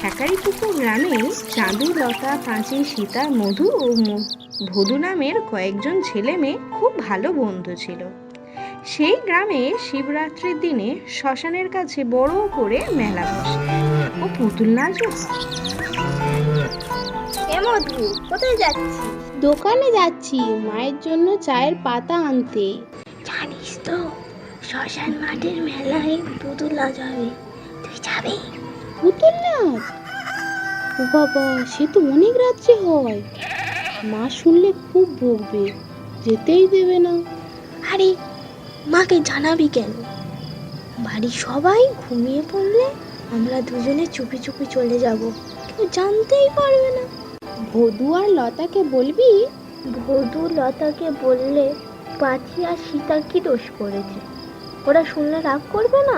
ঠেকাইপুকুর গ্রামে চাঁদু, লতা, পাঁচি, সীতা, মধু ও ভদু নামের কয়েকজন ছেলে মেয়ে খুব ভালো বন্ধু ছিল। সেই গ্রামে শিবরাত্রির দিনে শ্মশানের কাছে বড় করে মেলা বসে ও পুতুল নাচও হয়। মধু, কোথায় যাচ্ছি? দোকানে যাচ্ছি মায়ের জন্য চায়ের পাতা আনতে। জানিস তো শ্মশান মাঠের মেলায় পুতুল নাচ হবে, তুই যাবি? পুতুল নাচ? ও বাবা, সে তো অনেক রাত্রে হয়, মা শুনলে খুব বকবে, যেতেই দেবে না। আরে মাকে জানাবি কেন? বাড়ির সবাই ঘুমিয়ে পড়লে আমরা দুজনে চুপি চুপি চলে যাব, কেউ জানতেই পারবে না। ভদু আর লতাকে বলবি? ভদু লতাকে বললে পাঁচি আর সীতা কি দোষ করেছে? ওরা শুনলে রাগ করবে না?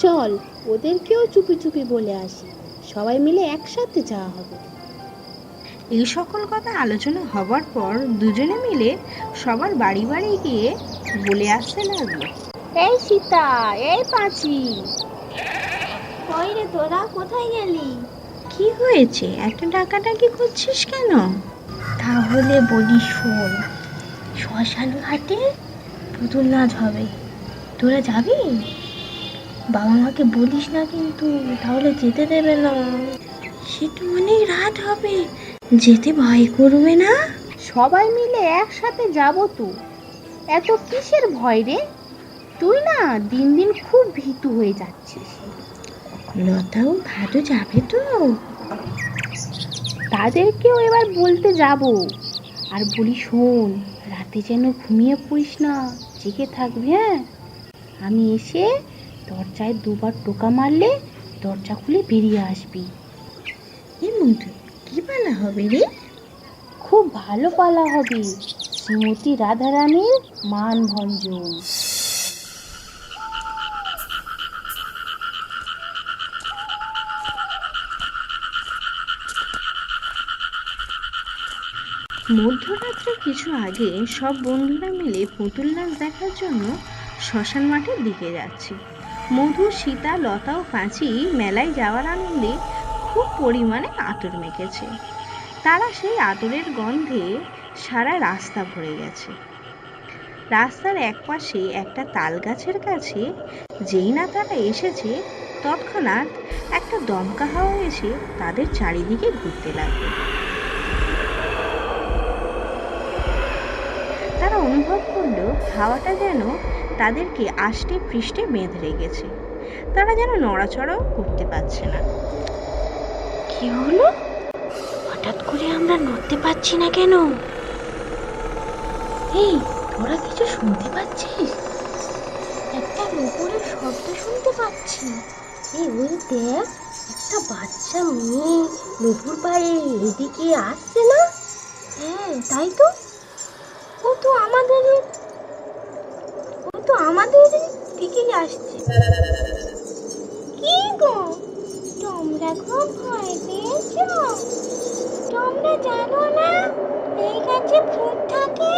চল ওদেরকেও চুপি চুপি বলে আসি, সবাই মিলে একসাথে যাওয়া হবে। এই সকল কথা আলোচনা হবার পর দুজনে মিলে সবার বাড়ি বাড়ি গিয়ে বলে আসতে লাগলো। এই সীতা, এই পাঁচি, কই রে তোরা, কোথায় গেলি? কি হয়েছে, একটা ডাকাডাকি করছিস কেন? তাহলে বলি শোন, শ্মশান ঘাটে পুতুল নাচ হবে, তোরা যাবি? বাবা মাকে বলিস না কিন্তু, তাহলে যেতে দেবে না। সে তো অনেক রাত হবে, যেতে ভয় করবে না? সবাই মিলে একসাথে যাব তো, এত কিসের ভয় রে? তুই না দিন দিন খুব ভীতু হয়ে যাচ্ছিস। লতাও ভাদু যাবে তো? তাদেরকেও এবার বলতে যাব। আর বলি শোন, রাতে যেন ঘুমিয়ে পড়িস না, জেগে থাকবি। হ্যাঁ, আমি এসে দরজায় দুবার টোকা মারলে দরজা খুলে বেরিয়ে আসবি। মধু, কি পালা হবে রে? খুব ভালো পালা হবে, শ্রীমতী রাধারানীর মান ভঞ্জন। মধ্যরাত্রে কিছু আগে সব বন্ধুরা মিলে পুতুল নাচ দেখার জন্য শ্মশান মাঠের দিকে যাচ্ছে। মধু, সীতা, লতা ও পাঁচি মেলায় যাওয়ার আনন্দে খুব পরিমাণে আঁতর মেখেছে। তারা সেই আতরের গন্ধে সারা রাস্তা ভরে গেছে। রাস্তার একপাশে একটা তাল গাছের কাছে যেই না তারা এসেছে, তৎক্ষণাৎ একটা দমকা হাওয়া এসে তাদের চারিদিকে ঘুরতে লাগলো। তারা অনুভব করলো হাওয়াটা যেন তাদেরকে আষ্টে পৃষ্ঠে বেঁধে রেখেছে, তারা যেন নড়াচড়াও করতে পারছে না। কি হলো? হঠাৎ করে আমরা নড়তে পারছি না কেন? এই, তোরা কিছু শুনতে পাচ্ছিস? একটা নুপুরের শব্দ শুনতে পাচ্ছি। এই ওই দেখ, একটা বাচ্চা মেয়ে নুপুর পায়ে এদিকে আসছে না? হ্যাঁ তাই তো, ও তো আমাদের দিকেই আসছে। কি গো, তোমরা খুব ভয় পেয়েছো? তোমরা জানো না এই গাছে ভূত থাকে?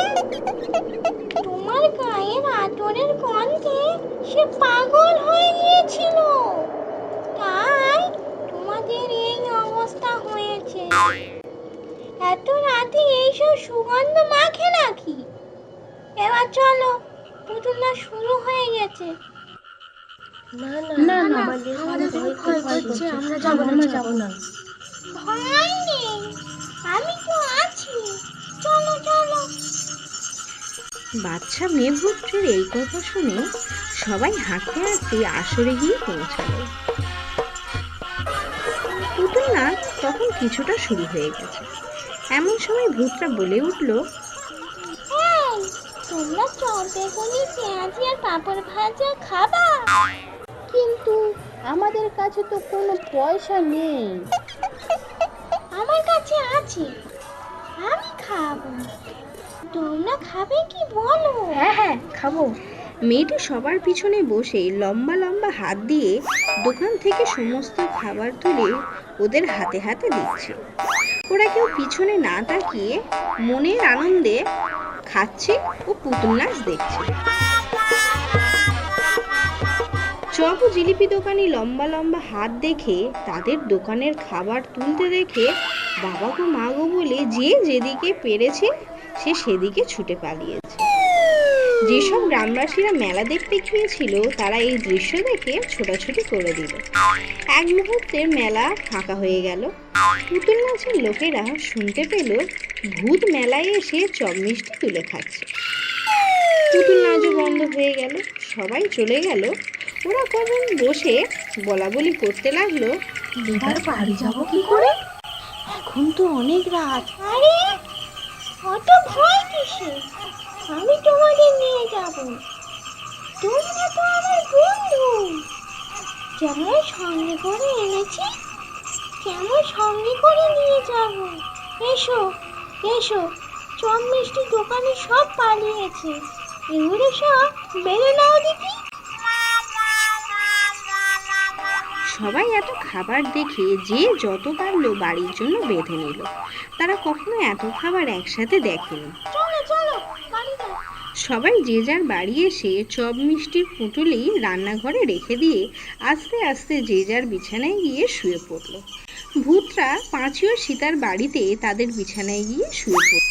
তোমার গায়ের আতরের গন্ধে সে পাগল হয়ে গিয়েছিল, তাই তোমাদের এই অবস্থা হয়েছে। এত রাতে এইসব সুগন্ধ মাখে নাকি? এবার চলো, পুতুল নাচ শুরু হয়ে গেছে। না না না, আমাদের ভয় করছে, আমরা যাব না। ভয় নেই, আমি তো আছি, চলো চলো। বাচ্চা মেয়ে ভূতটির এই কথা শুনে সবাই হাঁটতে হাঁটতে আসরে গিয়ে পৌঁছালো। পুতুল নাচ তখন কিছুটা শুরু হয়ে গেছে। এমন সময় ভূতটা বলে উঠলো, এই, তোমরা চপ বেগুনি পেঁয়াজি আর পাঁপড় ভাজা খাবা? কিন্তু আমাদের কাছে তো কোনো পয়সা নেই। আমার কাছে আছে, আমি খাবো। তোমরা খাবে কি বলো? হ্যাঁ খাবো। মেয়েটি সবার পিছনে বসে লম্বা লম্বা হাত দিয়ে দোকান থেকে সমস্ত খাবার তুলে ওদের হাতে হাতে দিচ্ছে। ওরা কেউ পিছনে না তাকিয়ে মনের আনন্দে খাচ্ছে ও পুতুল নাচ দেখছে। চপ ও জিলিপি দোকানি লম্বা লম্বা হাত দেখে তাদের দোকানের খাবার তুলতে দেখে বাবা গো মা গো বলে যে যেদিকে পেরেছে সে সেদিকে ছুটে পালিয়েছে। যেসব গ্রামবাসীরা মেলা দেখতে গিয়েছিল তারা এই দৃশ্য দেখে ছোটাছুটি করে দিল। এক মুহূর্তে মেলা ফাঁকা হয়ে গেল। পুতুল নাচের লোকেরা শুনতে পেল ভূত মেলায় এসে চপ মিষ্টি তুলে খাচ্ছে। পুতুল নাচও বন্ধ হয়ে গেল, সবাই চলে গেল। ওরা কখন বসে বলাবলি করতে লাগলো, এবার বাড়ি যাবো কি করে? এখন তো অনেক রাত। আরে অত ভয় কিসে? আমি তোমাকে নিয়ে যাব। তোমরা তো আমার বন্ধু। যেমন সঙ্গে করে এনেছি তেমন সঙ্গে করে নিয়ে যাব। এসো এসো, চপ মিষ্টি দোকানে সব পালিয়েছে, এগুলো সব বেড়ে নাও দিদি। সবাই এত খাবার দেখে যে যত পারলো বাড়ির জন্য বেঁধে নিল। তারা কখনো এত খাবার একসাথে দেখেনি। চলো চলো বাড়ি যাও। সবাই যে যার বাড়ি এসে চপ মিষ্টির পুঁটুলি রান্নাঘরে রেখে দিয়ে আস্তে আস্তে যে যার বিছানায় গিয়ে শুয়ে পড়ল। ভূতরা পাঁচি ও সীতার বাড়িতে তাদের বিছানায় গিয়ে শুয়ে পড়ল।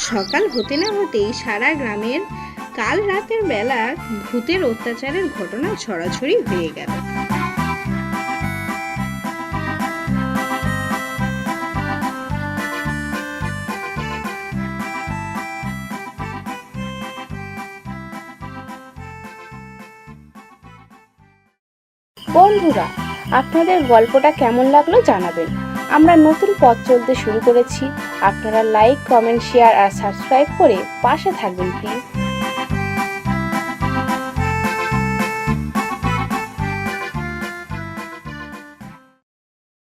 সকাল হতে না হতেই সারা গ্রামের কাল রাতের বেলা ভূতের অত্যাচারের ঘটনা ছড়াছড়ি হয়ে গেল। বন্ধুরা, আপনাদের গল্পটা কেমন লাগলো জানাবেন। আমরা নতুন পথ চলতে শুরু করেছি। আপনারা লাইক, কমেন্ট, শেয়ার আর সাবস্ক্রাইব করে পাশে থাকবেন প্লিজ।